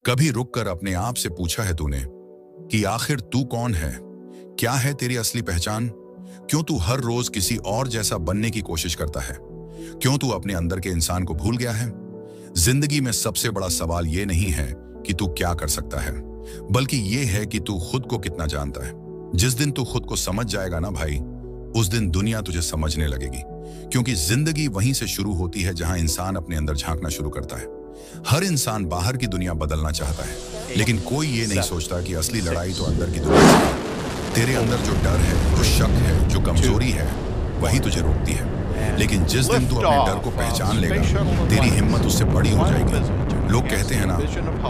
कभी रुककर अपने आप से पूछा है तूने कि आखिर तू कौन है? क्या है तेरी असली पहचान? क्यों तू हर रोज किसी और जैसा बनने की कोशिश करता है? क्यों तू अपने अंदर के इंसान को भूल गया है? जिंदगी में सबसे बड़ा सवाल ये नहीं है कि तू क्या कर सकता है, बल्कि ये है कि तू खुद को कितना जानता है। जिस दिन तू खुद को समझ जाएगा ना भाई, उस दिन दुनिया तुझे समझने लगेगी। क्योंकि जिंदगी वहीं से शुरू होती है जहां इंसान अपने अंदर झांकना शुरू करता है। हर इंसान बाहर की दुनिया बदलना चाहता है, लेकिन कोई ये नहीं सोचता कि असली लड़ाई तो अंदर की दुनिया से है। तेरे अंदर जो डर है, जो शक है, जो कमजोरी है, वही तुझे रोकती है। लेकिन जिस दिन तू अपने डर को पहचान लेगा, तेरी हिम्मत उससे बड़ी हो जाएगी। लोग कहते हैं ना,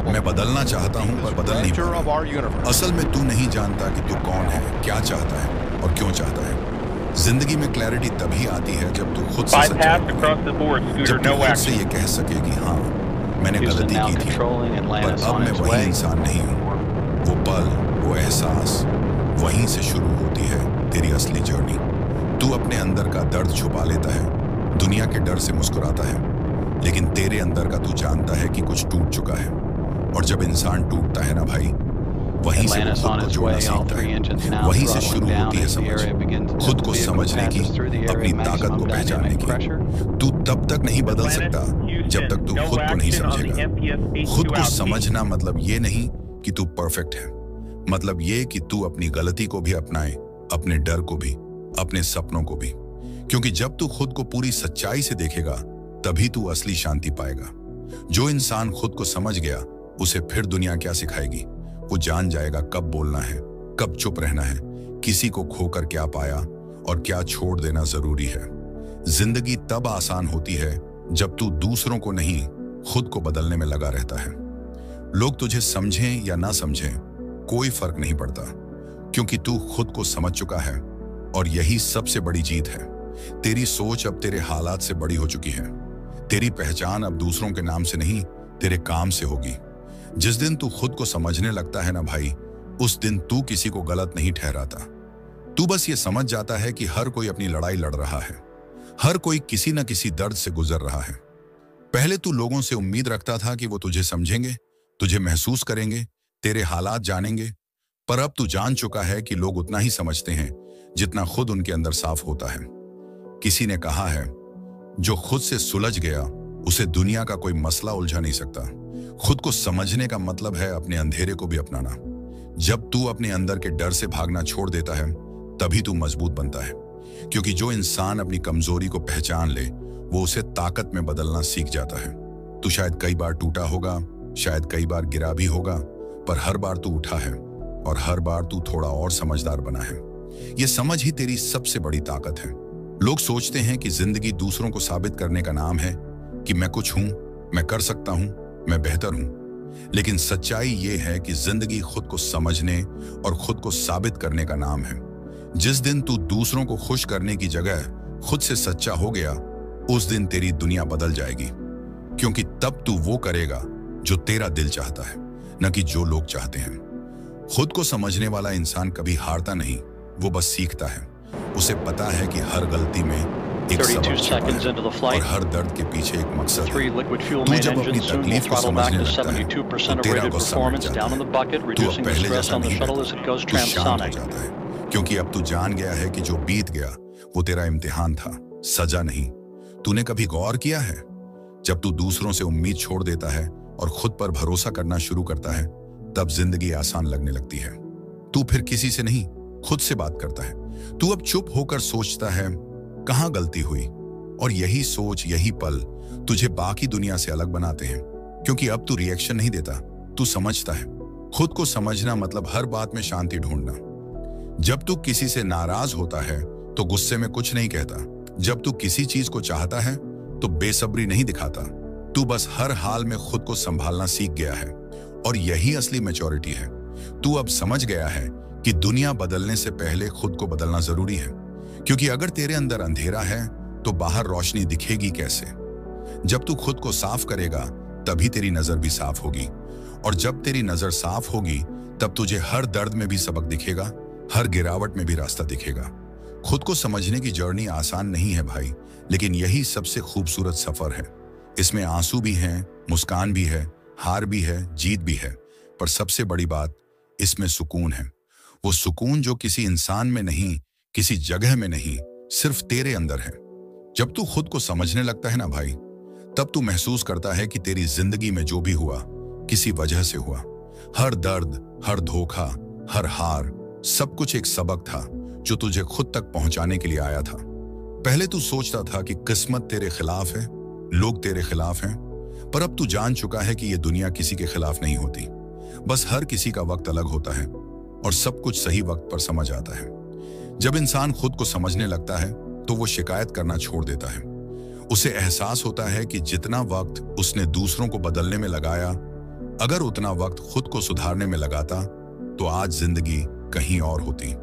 मैं बदलना चाहता हूं पर बदल नहीं पा रहा। असल में तू नहीं जानता कि तू कौन है, क्या चाहता है और क्यों चाहता है। जिंदगी में क्लैरिटी तभी आती है जब तू खुद से सच्चा है, जब तू खुद से ये कह सके कि हाँ, मैंने गलती की थी, पर अब मैं वही इंसान नहीं हूँ। वो पल, वो एहसास, वहीं से शुरू होती है तेरी असली जर्नी। तू अपने अंदर का दर्द छुपा लेता है, दुनिया के डर से मुस्कुराता है, लेकिन तेरे अंदर का तू जानता है कि कुछ टूट चुका है। और जब इंसान टूटता है ना भाई, वहीं से वो खुद को जोड़ना सीखता है। वहीं से शुरू होती है समझ, खुद को समझने की, अपनी ताकत को पहचानने की। तू तब तक नहीं बदल सकता जब तक तू खुद को नहीं समझेगा। खुद को समझना मतलब ये नहीं कि तू परफेक्ट है, मतलब ये कि तू अपनी गलती को भी अपनाए, अपने डर को भी, अपने सपनों को भी। क्योंकि जब तू खुद को पूरी सच्चाई से देखेगा, तभी तू असली शांति पाएगा। जो इंसान खुद को समझ गया, उसे फिर दुनिया क्या सिखाएगी। वो जान जाएगा कब बोलना है, कब चुप रहना है, किसी को खोकर क्या पाया और क्या छोड़ देना जरूरी है। जिंदगी तब आसान होती है जब तू दूसरों को नहीं, खुद को बदलने में लगा रहता है। लोग तुझे समझें या ना समझें, कोई फर्क नहीं पड़ता, क्योंकि तू खुद को समझ चुका है। और यही सबसे बड़ी जीत है। तेरी सोच अब तेरे हालात से बड़ी हो चुकी है। तेरी पहचान अब दूसरों के नाम से नहीं, तेरे काम से होगी। जिस दिन तू खुद को समझने लगता है ना भाई, उस दिन तू किसी को गलत नहीं ठहराता। तू बस ये समझ जाता है कि हर कोई अपनी लड़ाई लड़ रहा है, हर कोई किसी न किसी दर्द से गुजर रहा है। पहले तू लोगों से उम्मीद रखता था कि वो तुझे समझेंगे, तुझे महसूस करेंगे, तेरे हालात जानेंगे। पर अब तू जान चुका है कि लोग उतना ही समझते हैं जितना खुद उनके अंदर साफ होता है। किसी ने कहा है, जो खुद से सुलझ गया उसे दुनिया का कोई मसला उलझा नहीं सकता। खुद को समझने का मतलब है अपने अंधेरे को भी अपनाना। जब तू अपने अंदर के डर से भागना छोड़ देता है, तभी तू मजबूत बनता है। क्योंकि जो इंसान अपनी कमजोरी को पहचान ले, वो उसे ताकत में बदलना सीख जाता है। तू शायद कई बार टूटा होगा, शायद कई बार गिरा भी होगा, पर हर बार तू उठा है और हर बार तू थोड़ा और समझदार बना है। ये समझ ही तेरी सबसे बड़ी ताकत है। लोग सोचते हैं कि जिंदगी दूसरों को साबित करने का नाम है कि मैं कुछ हूं, मैं कर सकता हूं, मैं बेहतर हूं। लेकिन सच्चाई ये है कि जिंदगी खुद को समझने और खुद को साबित करने का नाम है। जिस दिन तू दूसरों को खुश करने की जगह खुद से सच्चा हो गया, उस दिन तेरी दुनिया बदल जाएगी। क्योंकि तब तू वो करेगा जो तेरा दिल चाहता है, न कि जो लोग चाहते हैं। खुद को समझने वाला इंसान कभी हारता नहीं, वो बस सीखता है। उसे पता है कि हर गलती में एक सबक छिपा है और हर दर्द के पीछे एक मकसद है। तू जब अपनी तकलीफ को समझने लगता है, तो तेरा गुस्सा मिट जाता है। तू अब पहले जैसा नहीं रहता, तू शांत हो जाता है। क्योंकि अब तू जान गया है कि जो बीत गया वो तेरा इम्तिहान था, सजा नहीं। तूने कभी गौर किया है, जब तू दूसरों से उम्मीद छोड़ देता है और खुद पर भरोसा करना शुरू करता है, तब जिंदगी आसान लगने लगती है। तू फिर किसी से नहीं, खुद से बात करता है। तू अब चुप होकर सोचता है कहां गलती हुई, और यही सोच, यही पल तुझे बाकी दुनिया से अलग बनाते हैं। क्योंकि अब तू रिएक्शन नहीं देता, तू समझता है। खुद को समझना मतलब हर बात में शांति ढूंढना। जब तू किसी से नाराज होता है तो गुस्से में कुछ नहीं कहता। जब तू किसी चीज को चाहता है तो बेसब्री नहीं दिखाता। तू बस हर हाल में खुद को संभालना सीख गया है, और यही असली मैच्योरिटी है। तू अब समझ गया है कि दुनिया बदलने से पहले खुद को बदलना जरूरी है। क्योंकि अगर तेरे अंदर अंधेरा है तो बाहर रोशनी दिखेगी कैसे। जब तू खुद को साफ करेगा, तभी तेरी नजर भी साफ होगी, और जब तेरी नजर साफ होगी, तब तुझे हर दर्द में भी सबक दिखेगा, हर गिरावट में भी रास्ता दिखेगा। खुद को समझने की जर्नी आसान नहीं है भाई, लेकिन यही सबसे खूबसूरत सफर है। इसमें आंसू भी हैं, मुस्कान भी है, हार भी है, जीत भी है, पर सबसे बड़ी बात इसमें सुकून है। वो सुकून जो किसी इंसान में नहीं, किसी जगह में नहीं, सिर्फ तेरे अंदर है। जब तू खुद को समझने लगता है ना भाई, तब तू महसूस करता है कि तेरी जिंदगी में जो भी हुआ किसी वजह से हुआ। हर दर्द, हर धोखा, हर हार, सब कुछ एक सबक था जो तुझे खुद तक पहुंचाने के लिए आया था। पहले तू सोचता था कि किस्मत तेरे खिलाफ है, लोग तेरे खिलाफ हैं, पर अब तू जान चुका है कि यह दुनिया किसी के खिलाफ नहीं होती। बस हर किसी का वक्त अलग होता है और सब कुछ सही वक्त पर समझ आता है। जब इंसान खुद को समझने लगता है तो वो शिकायत करना छोड़ देता है। उसे एहसास होता है कि जितना वक्त उसने दूसरों को बदलने में लगाया, अगर उतना वक्त खुद को सुधारने में लगाता तो आज जिंदगी कहीं और होती।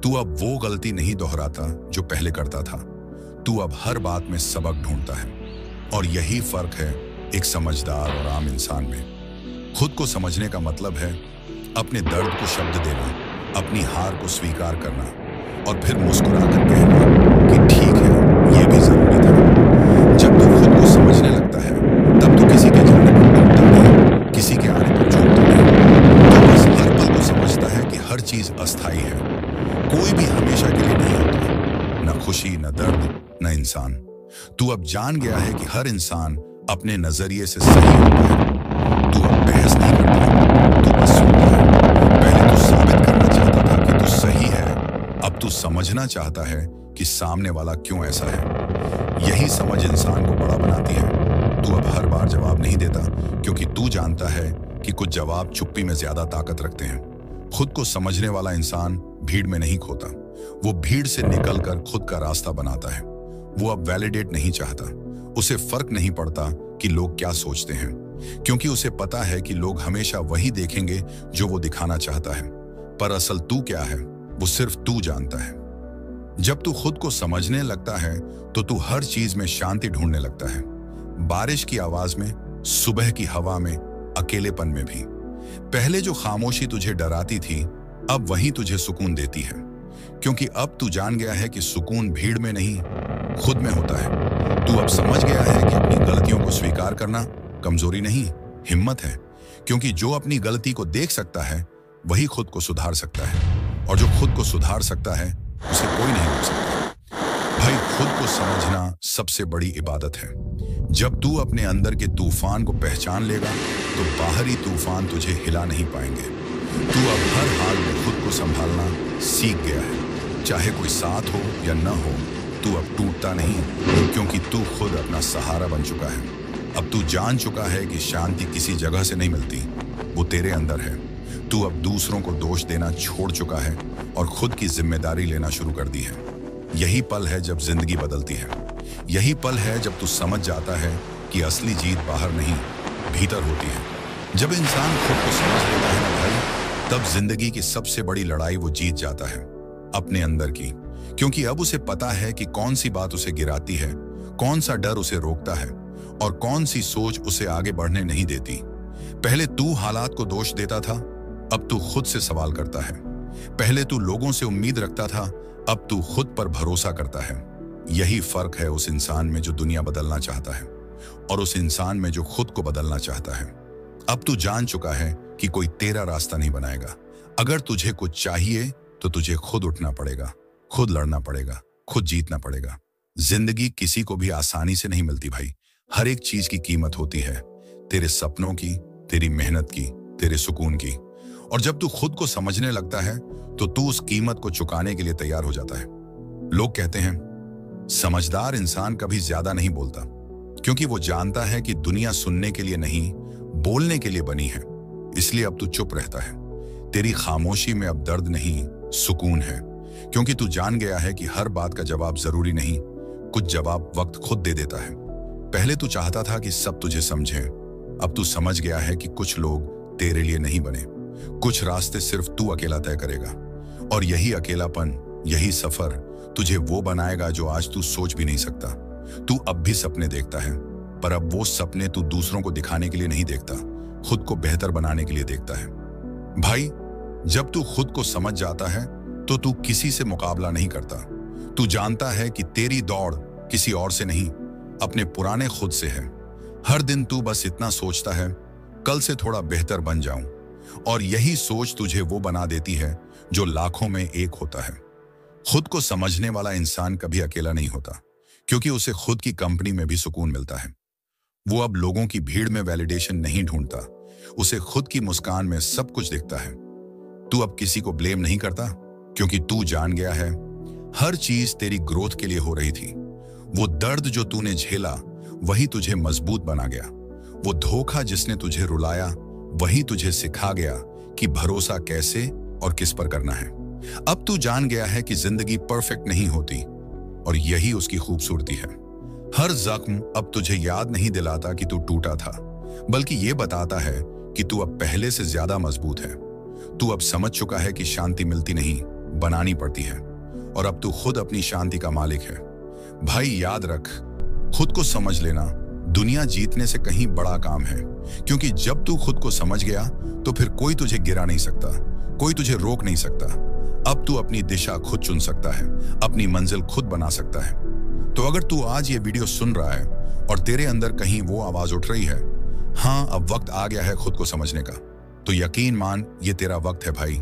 तू अब वो गलती नहीं दोहराता जो पहले करता था। तू अब हर बात में सबक ढूंढता है, और यही फर्क है एक समझदार और आम इंसान में। खुद को समझने का मतलब है अपने दर्द को शब्द देना, अपनी हार को स्वीकार करना और फिर मुस्कुराकर कहना कि ठीक है, ये भी जरूरी था। जब तू खुद को समझने लगता है तब तू किसी के जाने पर टूटता नहीं, किसी के आने पर झूठता नहीं। तू बस हर पल को समझता है कि हर चीज अस्थायी है, कोई भी हमेशा के लिए नहीं होता, न खुशी, न दर्द, न इंसान। तू अब जान गया है कि हर इंसान अपने नजरिए से सही होता है। तू अब बहस नहीं करता, तू बस सुनता है। पहले तू साबित करना चाहता था कि तू सही है, अब तू समझना चाहता है कि सामने वाला क्यों ऐसा है। यही समझ इंसान को बड़ा बनाती है। तू अब हर बार जवाब नहीं देता, क्योंकि तू जानता है कि कुछ जवाब चुप्पी में ज्यादा ताकत रखते हैं। खुद को समझने वाला इंसान भीड़ में नहीं खोता, वो भीड़ से निकलकर खुद का रास्ता बनाता है। वो अब वैलिडेट नहीं चाहता, उसे फर्क नहीं पड़ता कि लोग क्या सोचते हैं, क्योंकि उसे पता है कि लोग हमेशा वही देखेंगे जो वो दिखाना चाहता है। पर असल तू क्या है वो सिर्फ तू जानता है। जब तू खुद को समझने लगता है तो तू हर चीज में शांति ढूंढने लगता है। बारिश की आवाज में, सुबह की हवा में, अकेलेपन में भी। पहले जो खामोशी तुझे डराती थी, अब वही तुझे सुकून देती है, क्योंकि अब तू जान गया है कि सुकून भीड़ में नहीं, खुद में होता है। तू अब समझ गया है कि अपनी गलतियों को स्वीकार करना कमजोरी नहीं, हिम्मत है, क्योंकि जो अपनी गलती को देख सकता है वही खुद को सुधार सकता है, और जो खुद को सुधार सकता है उसे कोई नहीं रोक सकता। भाई, खुद को समझना सबसे बड़ी इबादत है। जब तू अपने अंदर के तूफान को पहचान लेगा तो बाहरी तूफान तुझे हिला नहीं पाएंगे। तू अब हर हाल में खुद को संभालना सीख गया है। चाहे कोई साथ हो या न हो, तू अब टूटता नहीं, क्योंकि तू खुद अपना सहारा बन चुका है। अब तू जान चुका है कि शांति किसी जगह से नहीं मिलती, वो तेरे अंदर है। तू अब दूसरों को दोष देना छोड़ चुका है और खुद की जिम्मेदारी लेना शुरू कर दी है। यही पल है जब जिंदगी बदलती है। यही पल है जब तू समझ जाता है कि असली जीत बाहर नहीं, भीतर होती है। जब इंसान खुद को समझ लेता है ना भाई, तब जिंदगी की सबसे बड़ी लड़ाई वो जीत जाता है, अपने अंदर की। क्योंकि अब उसे पता है कि कौन सी बात उसे गिराती है, कौन सा डर उसे रोकता है और कौन सी सोच उसे आगे बढ़ने नहीं देती। पहले तू हालात को दोष देता था, अब तू खुद से सवाल करता है। पहले तू लोगों से उम्मीद रखता था, अब तू खुद पर भरोसा करता है। यही फर्क है उस इंसान में जो दुनिया बदलना चाहता है और उस इंसान में जो खुद को बदलना चाहता है। अब तू जान चुका है कि कोई तेरा रास्ता नहीं बनाएगा। अगर तुझे कुछ चाहिए तो तुझे खुद उठना पड़ेगा, खुद लड़ना पड़ेगा, खुद जीतना पड़ेगा। जिंदगी किसी को भी आसानी से नहीं मिलती भाई। हर एक चीज की कीमत होती है, तेरे सपनों की, तेरी मेहनत की, तेरे सुकून की। और जब तू खुद को समझने लगता है तो तू उस कीमत को चुकाने के लिए तैयार हो जाता है। लोग कहते हैं समझदार इंसान कभी ज्यादा नहीं बोलता, क्योंकि वो जानता है कि दुनिया सुनने के लिए नहीं, बोलने के लिए बनी है। इसलिए अब तू चुप रहता है। तेरी खामोशी में अब दर्द नहीं, सुकून है, क्योंकि तू जान गया है कि हर बात का जवाब जरूरी नहीं, कुछ जवाब वक्त खुद दे देता है। पहले तू चाहता था कि सब तुझे समझें, अब तू समझ गया है कि कुछ लोग तेरे लिए नहीं बने, कुछ रास्ते सिर्फ तू अकेला तय करेगा। और यही अकेलापन, यही सफर तुझे वो बनाएगा जो आज तू सोच भी नहीं सकता। तू अब भी सपने देखता है, पर अब वो सपने तू दूसरों को दिखाने के लिए नहीं देखता, खुद को बेहतर बनाने के लिए देखता है। भाई, जब तू खुद को समझ जाता है तो तू किसी से मुकाबला नहीं करता। तू जानता है कि तेरी दौड़ किसी और से नहीं, अपने पुराने खुद से है। हर दिन तू बस इतना सोचता है, कल से थोड़ा बेहतर बन जाऊं। और यही सोच तुझे वो बना देती है जो लाखों में एक होता है। खुद को समझने वाला इंसान कभी अकेला नहीं होता, क्योंकि उसे खुद की कंपनी में भी सुकून मिलता है। वो अब लोगों की भीड़ में वैलिडेशन नहीं ढूंढता, उसे खुद की मुस्कान में सब कुछ दिखता है। तू अब किसी को ब्लेम नहीं करता, क्योंकि तू जान गया है हर चीज तेरी ग्रोथ के लिए हो रही थी। वो दर्द जो तूने झेला वही तुझे मजबूत बना गया। वो धोखा जिसने तुझे रुलाया वही तुझे सिखा गया कि भरोसा कैसे और किस पर करना है। अब तू जान गया है कि जिंदगी परफेक्ट नहीं होती, और यही उसकी खूबसूरती है। हर जख्म अब तुझे याद नहीं दिलाता कि तू टूटा था, बल्कि ये बताता है कि तू अब पहले से ज्यादा मजबूत है। तू अब समझ चुका है कि शांति मिलती नहीं, बनानी पड़ती है, और अब तू खुद अपनी शांति का मालिक है। भाई याद रख, खुद को समझ लेना दुनिया जीतने से कहीं बड़ा काम है, क्योंकि जब तू खुद को समझ गया तो फिर कोई तुझे गिरा नहीं सकता, कोई तुझे रोक नहीं सकता। अब तू अपनी दिशा खुद चुन सकता है, अपनी मंजिल खुद बना सकता है। तो अगर तू आज ये वीडियो सुन रहा है और तेरे अंदर कहीं वो आवाज उठ रही है, हाँ अब वक्त आ गया है खुद को समझने का, तो यकीन मान ये तेरा वक्त है भाई।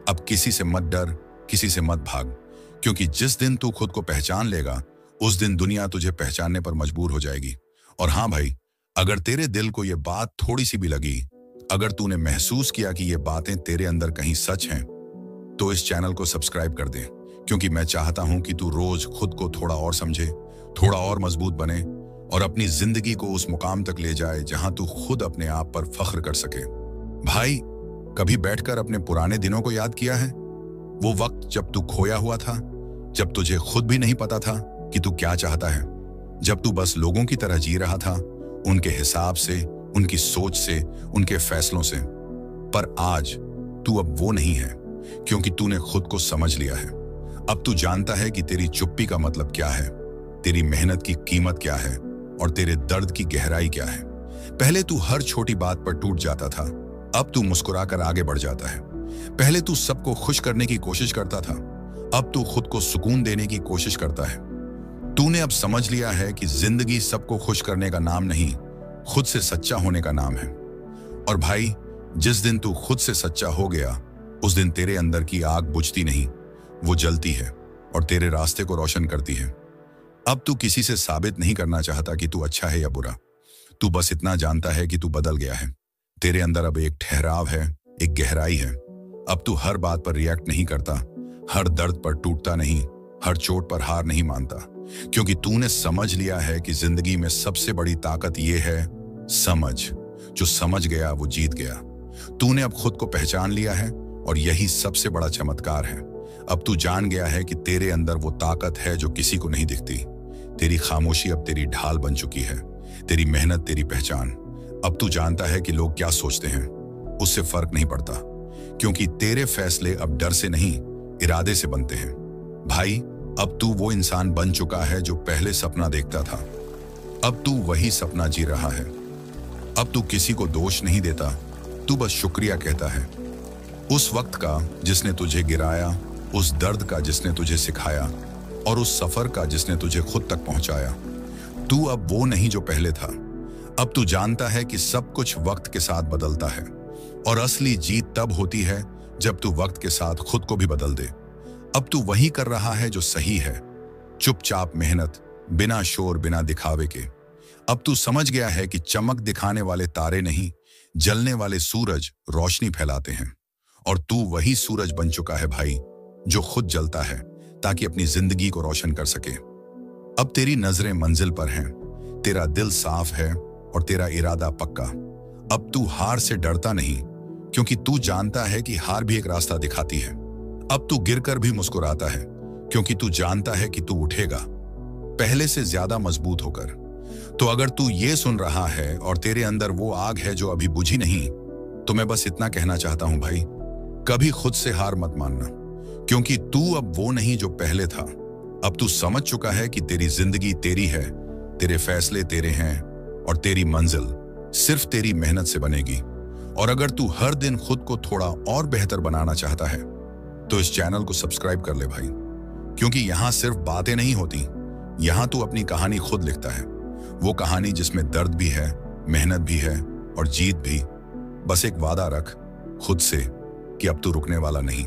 अब किसी से मत डर, किसी से मत भाग, क्योंकि जिस दिन तू खुद को पहचान लेगा उस दिन दुनिया तुझे पहचानने पर मजबूर हो जाएगी। और हाँ भाई, अगर तेरे दिल को ये बात थोड़ी सी भी लगी, अगर तूने महसूस किया कि ये बातें तेरे अंदर कहीं सच हैं, तो इस चैनल को सब्सक्राइब कर दे, क्योंकि मैं चाहता हूं कि तू रोज खुद को थोड़ा और समझे, थोड़ा और मजबूत बने, और अपनी जिंदगी को उस मुकाम तक ले जाए जहां तू खुद अपने आप पर फख्र कर सके। भाई, कभी बैठकर अपने पुराने दिनों को याद किया है? वो वक्त जब तू खोया हुआ था, जब तुझे खुद भी नहीं पता था कि तू क्या चाहता है, जब तू बस लोगों की तरह जी रहा था, उनके हिसाब से, उनकी सोच से, उनके फैसलों से। पर आज तू अब वो नहीं है, क्योंकि तूने खुद को समझ लिया है। अब तू जानता है कि तेरी चुप्पी का मतलब क्या है, तेरी मेहनत की कीमत क्या है, और तेरे दर्द की गहराई क्या है। पहले तू हर छोटी बात पर टूट जाता था, अब तू मुस्कुराकर आगे बढ़ जाता है। पहले तू सबको खुश करने की कोशिश करता था, अब तू खुद को सुकून देने की कोशिश करता है। तूने अब समझ लिया है कि जिंदगी सबको खुश करने का नाम नहीं, खुद से सच्चा होने का नाम है। और भाई, जिस दिन तू खुद से सच्चा हो गया, उस दिन तेरे अंदर की आग बुझती नहीं, वो जलती है और तेरे रास्ते को रोशन करती है। अब तू किसी से साबित नहीं करना चाहता कि तू अच्छा है या बुरा, तू बस इतना जानता है कि तू बदल गया है। तेरे अंदर अब एक ठहराव है, एक गहराई है। अब तू हर बात पर रिएक्ट नहीं करता, हर दर्द पर टूटता नहीं, हर चोट पर हार नहीं मानता, क्योंकि तूने समझ लिया है कि जिंदगी में सबसे बड़ी ताकत ये है समझ। जो समझ गया वो जीत गया। तूने अब खुद को पहचान लिया है, और यही सबसे बड़ा चमत्कार है। अब तू जान गया है कि तेरे अंदर वो ताकत है जो किसी को नहीं दिखती। तेरी खामोशी अब तेरी ढाल बन चुकी है, तेरी मेहनत तेरी पहचान। अब तू जानता है कि लोग क्या सोचते हैं, उससे फर्क नहीं पड़ता, क्योंकि तेरे फैसले अब डर से नहीं, इरादे से बनते हैं। भाई, अब तू वो इंसान बन चुका है जो पहले सपना देखता था। अब तू वही सपना जी रहा है। अब तू किसी को दोष नहीं देता, तू बस शुक्रिया कहता है। उस वक्त का जिसने तुझे गिराया, उस दर्द का जिसने तुझे सिखाया, और उस सफर का जिसने तुझे खुद तक पहुंचाया। तू अब वो नहीं जो पहले था। अब तू जानता है कि सब कुछ वक्त के साथ बदलता है, और असली जीत तब होती है जब तू वक्त के साथ खुद को भी बदल दे। अब तू वही कर रहा है जो सही है, चुपचाप मेहनत, बिना शोर, बिना दिखावे के। अब तू समझ गया है कि चमक दिखाने वाले तारे नहीं, जलने वाले सूरज रोशनी फैलाते हैं। और तू वही सूरज बन चुका है भाई, जो खुद जलता है ताकि अपनी जिंदगी को रोशन कर सके। अब तेरी नजरें मंजिल पर हैं, तेरा दिल साफ है और तेरा इरादा पक्का। अब तू हार से डरता नहीं, क्योंकि तू जानता है कि हार भी एक रास्ता दिखाती है। अब तू गिरकर भी मुस्कुराता है, क्योंकि तू जानता है कि तू उठेगा, पहले से ज्यादा मजबूत होकर। तो अगर तू ये सुन रहा है और तेरे अंदर वो आग है जो अभी बुझी नहीं, तो मैं बस इतना कहना चाहता हूं भाई, कभी खुद से हार मत मानना, क्योंकि तू अब वो नहीं जो पहले था। अब तू समझ चुका है कि तेरी जिंदगी तेरी है, तेरे फैसले तेरे हैं, और तेरी मंजिल सिर्फ तेरी मेहनत से बनेगी। और अगर तू हर दिन खुद को थोड़ा और बेहतर बनाना चाहता है, तो इस चैनल को सब्सक्राइब कर ले भाई, क्योंकि यहां सिर्फ बातें नहीं होती, यहां तू अपनी कहानी खुद लिखता है। वो कहानी जिसमें दर्द भी है, मेहनत भी है, और जीत भी, बस एक वादा रख खुद से कि अब तू रुकने वाला नहीं।